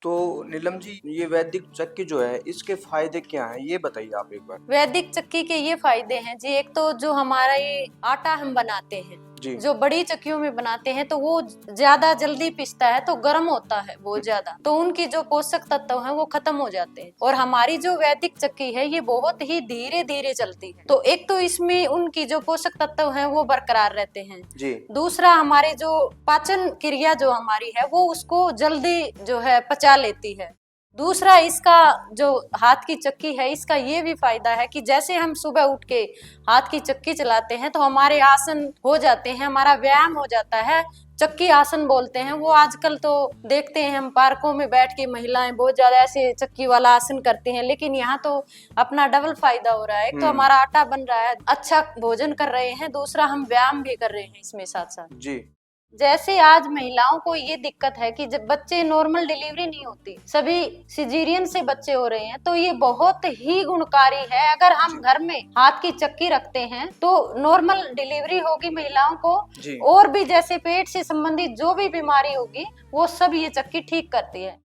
तो नीलम जी, ये वैदिक चक्की जो है इसके फायदे क्या हैं, ये बताइए आप एक बार। वैदिक चक्की के ये फायदे हैं जी। एक तो जो हमारा ये आटा हम बनाते हैं, जी। जो बड़ी चक्कियों में बनाते हैं तो वो ज्यादा जल्दी पिसता है, तो गर्म होता है बहुत ज्यादा, तो उनकी जो पोषक तत्व हैं वो खत्म हो जाते हैं। और हमारी जो वैदिक चक्की है ये बहुत ही धीरे धीरे चलती है, तो एक तो इसमें उनकी जो पोषक तत्व हैं वो बरकरार रहते हैं जी। दूसरा, हमारे जो पाचन क्रिया जो हमारी है वो उसको जल्दी जो है पचा लेती है। दूसरा, इसका जो हाथ की चक्की है इसका ये भी फायदा है कि जैसे हम सुबह उठ के हाथ की चक्की चलाते हैं तो हमारे आसन हो जाते हैं, हमारा व्यायाम हो जाता है। चक्की आसन बोलते हैं वो। आजकल तो देखते हैं हम पार्कों में बैठ के महिलाएं बहुत ज्यादा ऐसे चक्की वाला आसन करते हैं, लेकिन यहाँ तो अपना डबल फायदा हो रहा है। एक तो हमारा आटा बन रहा है, अच्छा भोजन कर रहे हैं, दूसरा हम व्यायाम भी कर रहे हैं इसमें साथ साथ। जी। जैसे आज महिलाओं को ये दिक्कत है कि जब बच्चे नॉर्मल डिलीवरी नहीं होती, सभी सिजेरियन से बच्चे हो रहे हैं, तो ये बहुत ही गुणकारी है। अगर हम घर में हाथ की चक्की रखते हैं तो नॉर्मल डिलीवरी होगी महिलाओं को, जी। और भी जैसे पेट से संबंधित जो भी बीमारी होगी वो सब ये चक्की ठीक करती है।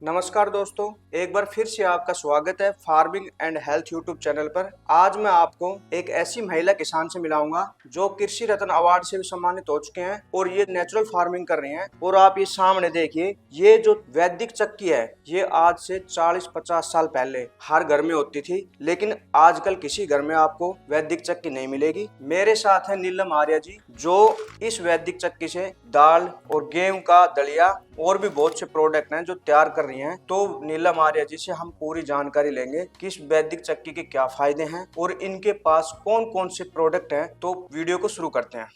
नमस्कार दोस्तों, एक बार फिर से आपका स्वागत है farming and health YouTube channel पर। आज मैं आपको एक ऐसी महिला किसान से मिलाऊंगा जो कृषि रत्न अवार्ड से भी सम्मानित हो चुके हैं और ये नेचुरल फार्मिंग कर रही हैं। और आप ये सामने देखिए, ये जो वैदिक चक्की है ये आज से 40-50 साल पहले हर घर में होती थी, लेकिन आजकल किसी घर में आपको वैदिक चक्की नहीं मिलेगी। मेरे साथ है नीलम आर्या जी, जो इस वैदिक चक्की से दाल और गेहूं का दलिया और भी बहुत से प्रोडक्ट हैं जो तैयार कर रही हैं। तो नीलम आर्या जी से हम पूरी जानकारी लेंगे कि इस वैदिक चक्की के क्या फायदे हैं और इनके पास कौन कौन से प्रोडक्ट हैं। तो वीडियो को शुरू करते हैं।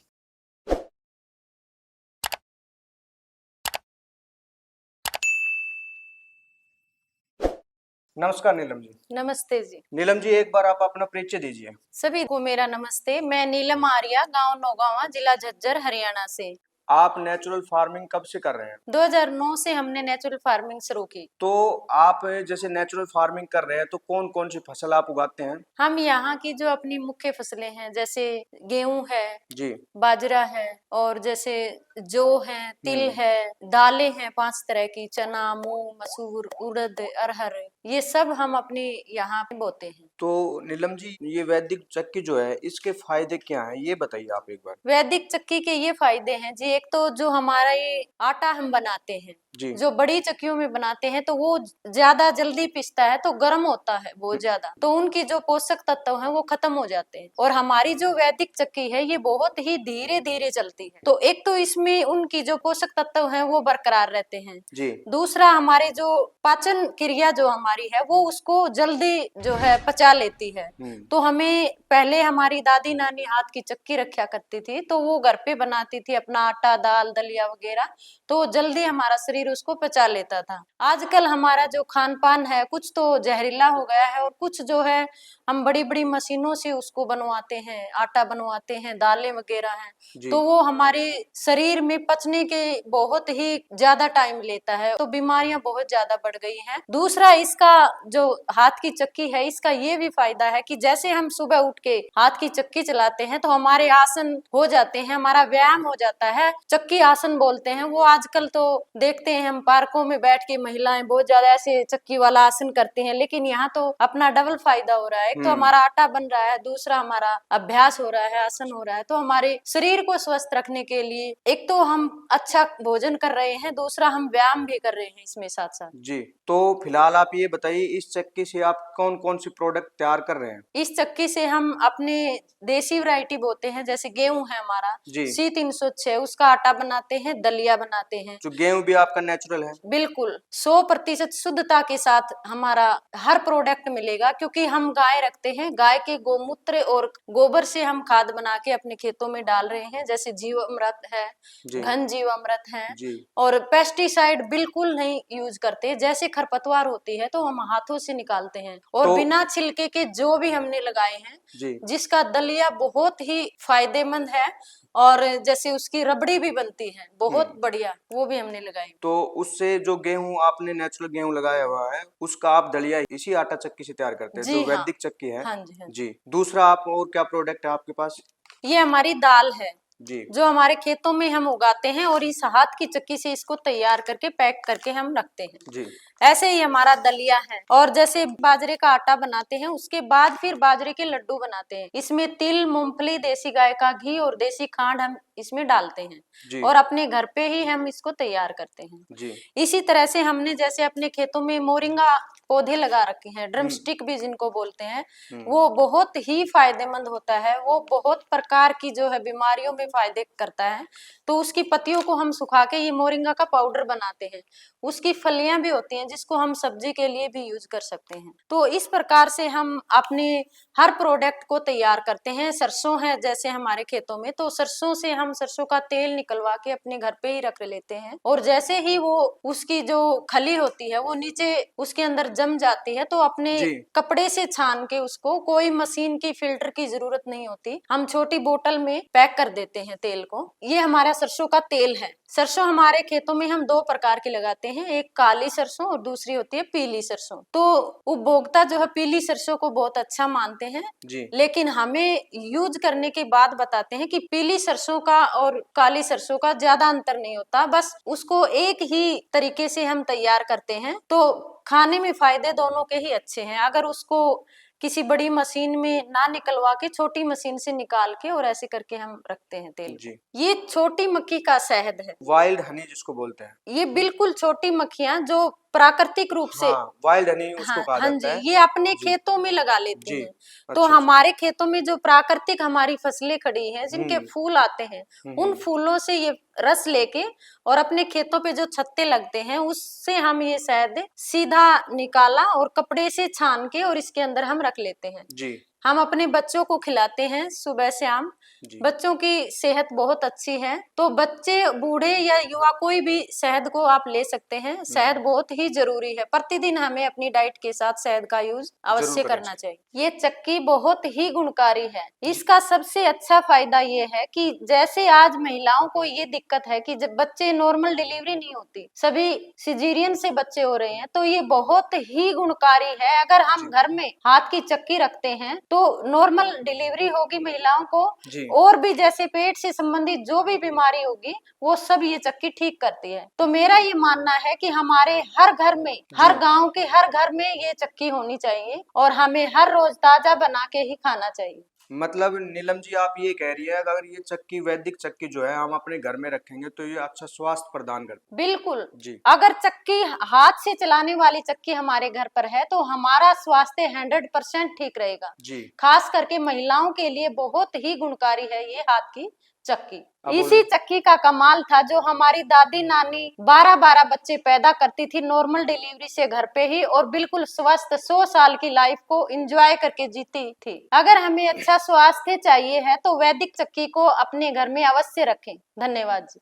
नमस्कार नीलम जी। नमस्ते जी। नीलम जी, एक बार आप अपना परिचय दीजिए। सभी को मेरा नमस्ते। मैं नीलम आर्या, गांव नौगावा, जिला झज्जर, हरियाणा से। आप नेचुरल फार्मिंग कब से कर रहे हैं? 2009 से हमने नेचुरल फार्मिंग शुरू की। तो आप जैसे नेचुरल फार्मिंग कर रहे हैं तो कौन कौन सी फसल आप उगाते हैं? हम यहाँ की जो अपनी मुख्य फसलें हैं, जैसे गेहूं है, जी। बाजरा है, और जैसे जौ है, तिल है, दालें हैं 5 तरह की, चना, मूंग, मसूर, उड़द, अरहर, ये सब हम अपने यहाँ पे बोते हैं। तो नीलम जी, ये वैदिक चक्की जो है इसके फायदे क्या हैं, ये बताइए आप एक बार। वैदिक चक्की के ये फायदे हैं जी। एक तो जो हमारा ये आटा हम बनाते हैं, जी। जो बड़ी चक्कियों में बनाते हैं तो वो ज्यादा जल्दी पिसता है, तो गर्म होता है बहुत ज्यादा, तो उनकी जो पोषक तत्व हैं वो खत्म हो जाते हैं। और हमारी जो वैदिक चक्की है ये बहुत ही धीरे धीरे चलती है, तो एक तो इसमें उनकी जो पोषक तत्व हैं वो बरकरार रहते हैं। जी। दूसरा, हमारे जो पाचन क्रिया जो हमारी है वो उसको जल्दी जो है पचा लेती है। तो हमें पहले हमारी दादी नानी हाथ की चक्की रखा करती थी, तो वो घर पे बनाती थी अपना आटा, दाल, दलिया वगैरह, तो जल्दी हमारा शरीर उसको पचा लेता था। आजकल हमारा जो खान पान है कुछ तो जहरीला हो गया है, और कुछ जो है हम बड़ी बड़ी मशीनों से उसको बनवाते हैं, आटा बनवाते हैं, दालें वगैरह हैं, तो वो हमारे शरीर में पचने के बहुत ही ज्यादा टाइम लेता है, तो बीमारियां बहुत ज्यादा बढ़ गई हैं। दूसरा, इसका जो हाथ की चक्की है इसका ये भी फायदा है कि जैसे हम सुबह उठ के हाथ की चक्की चलाते हैं तो हमारे आसन हो जाते हैं, हमारा व्यायाम हो जाता है, चक्की आसन बोलते हैं वो। आजकल तो देखते हैं हम पार्कों में बैठ के महिलाएं बहुत ज्यादा ऐसे चक्की वाला आसन करते हैं, लेकिन यहाँ तो अपना डबल फायदा हो रहा है। एक तो हमारा आटा बन रहा है, दूसरा हमारा अभ्यास हो रहा है, आसन हो रहा है, तो हमारे शरीर को स्वस्थ रखने के लिए एक तो हम अच्छा भोजन कर रहे हैं, दूसरा हम व्यायाम भी कर रहे हैं इसमें साथ साथ। जी। तो फिलहाल आप ये बताइए, इस चक्की से आप कौन कौन सी प्रोडक्ट तैयार कर रहे हैं? इस चक्की से हम अपने देसी वैरायटी बोते हैं, जैसे गेहूं है हमारा जी। C306, उसका आटा बनाते हैं, दलिया बनाते हैं। जो गेहूं भी आपका नेचुरल है? बिल्कुल 100% शुद्धता के साथ हमारा हर प्रोडक्ट मिलेगा, क्योंकि हम गाय रखते हैं, गाय के गोमूत्र और गोबर से हम खाद बना के अपने खेतों में डाल रहे हैं, जैसे जीवामृत है, घन जीवामृत है, और पेस्टिसाइड बिल्कुल नहीं यूज करते। जैसे खरपतवार होती है तो हम हाथों से निकालते हैं, और बिना छिलके के जो भी हमने लगाए हैं, जिसका दलिया बहुत ही फायदेमंद है, और जैसे उसकी रबड़ी भी बनती है बहुत बढ़िया, वो भी हमने लगाई। तो उससे जो गेहूं आपने नेचुरल गेहूं लगाया हुआ है उसका आप दलिया इसी आटा चक्की से तैयार करते हैं, जो वैदिक चक्की है? हाँ जी, हाँ जी। जी। दूसरा, आप और क्या प्रोडक्ट है आपके पास? ये हमारी दाल है, जी जो हमारे खेतों में हम उगाते हैं, और इस हाथ की चक्की से इसको तैयार करके पैक करके हम रखते हैं। जी ऐसे ही हमारा दलिया है, और जैसे बाजरे का आटा बनाते हैं उसके बाद फिर बाजरे के लड्डू बनाते हैं। इसमें तिल, मूंगफली, देसी गाय का घी और देसी खांड हम इसमें डालते हैं, जी और अपने घर पे ही हम इसको तैयार करते हैं। जी इसी तरह से हमने जैसे अपने खेतों में मोरिंगा पौधे लगा रखे हैं, ड्रम हम्म स्टिक भी जिनको बोलते हैं, हम्म वो बहुत ही फायदेमंद होता है। वो बहुत प्रकार की जो है बीमारियों में फायदे करता है। तो उसकी पत्तियों को हम सुखा के ये मोरिंगा का पाउडर बनाते हैं। उसकी फलियां भी होती हैं जिसको हम सब्जी के लिए भी यूज कर सकते हैं। तो इस प्रकार से हम अपने हर प्रोडक्ट को तैयार करते हैं। सरसों है जैसे हमारे खेतों में, तो सरसों से हम सरसों का तेल निकलवा के अपने घर पे ही रख लेते हैं, और जैसे ही वो उसकी जो खली होती है वो नीचे उसके अंदर जम जाती है, तो अपने जी कपड़े से छान के उसको, कोई मशीन की फिल्टर की जरूरत नहीं होती, हम छोटी बोतल में पैक कर देते हैं तेल को। ये हमारा सरसों का तेल है। सरसों हमारे खेतों में हम दो प्रकार की लगाते हैं, एक काली सरसों और दूसरी होती है पीली सरसों। तो उपभोक्ता जो है पीली सरसों को बहुत अच्छा मानते हैं, जी लेकिन हमें यूज करने के बाद बताते हैं कि पीली सरसों का और काली सरसों का ज्यादा अंतर नहीं होता, बस उसको एक ही तरीके से हम तैयार करते हैं। तो खाने में फायदे दोनों के ही अच्छे हैं। अगर उसको किसी बड़ी मशीन में ना निकलवा के छोटी मशीन से निकाल के और ऐसे करके हम रखते हैं तेल जी को। ये छोटी मक्खी का शहद है, वाइल्ड हनी जिसको बोलते हैं। ये बिल्कुल छोटी मक्खियां जो प्राकृतिक रूप से, हाँ वाइल्ड हनी उसको हाँ कहा हाँ जी, जाता है। ये अपने जी खेतों में लगा लेती जी हैं। तो अच्छा अच्छा हमारे खेतों में जो प्राकृतिक हमारी फसलें खड़ी हैं, जिनके हम्म फूल आते हैं, उन हम्म फूलों से ये रस लेके और अपने खेतों पे जो छत्ते लगते हैं उससे हम ये शहद सीधा निकाला और कपड़े से छान के और इसके अंदर हम रख लेते हैं। जी हम अपने बच्चों को खिलाते हैं सुबह शाम। जी बच्चों की सेहत बहुत अच्छी है, तो बच्चे, बूढ़े या युवा कोई भी शहद को आप ले सकते हैं। शहद बहुत ही जरूरी है, प्रतिदिन हमें अपनी डाइट के साथ शहद का यूज जरूर अवश्य करना करना चाहिए। ये चक्की बहुत ही गुणकारी है। इसका सबसे अच्छा फायदा ये है कि जैसे आज महिलाओं को ये दिक्कत है कि जब बच्चे नॉर्मल डिलीवरी नहीं होती, सभी सिजेरियन से बच्चे हो रहे हैं, तो ये बहुत ही गुणकारी है। अगर हम जी घर में हाथ की चक्की रखते हैं तो नॉर्मल डिलीवरी होगी महिलाओं को, जी और भी जैसे पेट से संबंधित जो भी बीमारी होगी वो सब ये चक्की ठीक करती है। तो मेरा ये मानना है कि हमारे हर घर में, हर जी गांव के हर घर में ये चक्की होनी चाहिए, और हमें हर रोज ताजा बना के ही खाना चाहिए। मतलब नीलम जी आप ये कह रही है अगर ये चक्की वैदिक चक्की जो है हम अपने घर में रखेंगे तो ये अच्छा स्वास्थ्य प्रदान करती बिल्कुल। है। जी अगर चक्की, हाथ से चलाने वाली चक्की हमारे घर पर है तो हमारा स्वास्थ्य 100% ठीक रहेगा। जी खास करके महिलाओं के लिए बहुत ही गुणकारी है ये हाथ की चक्की। अब इसी चक्की का कमाल था जो हमारी दादी नानी 12-12 बच्चे पैदा करती थी नॉर्मल डिलीवरी से घर पे ही, और बिल्कुल स्वस्थ 100 साल की लाइफ को एंजॉय करके जीती थी। अगर हमें अच्छा स्वास्थ्य चाहिए है तो वैदिक चक्की को अपने घर में अवश्य रखें। धन्यवाद जी।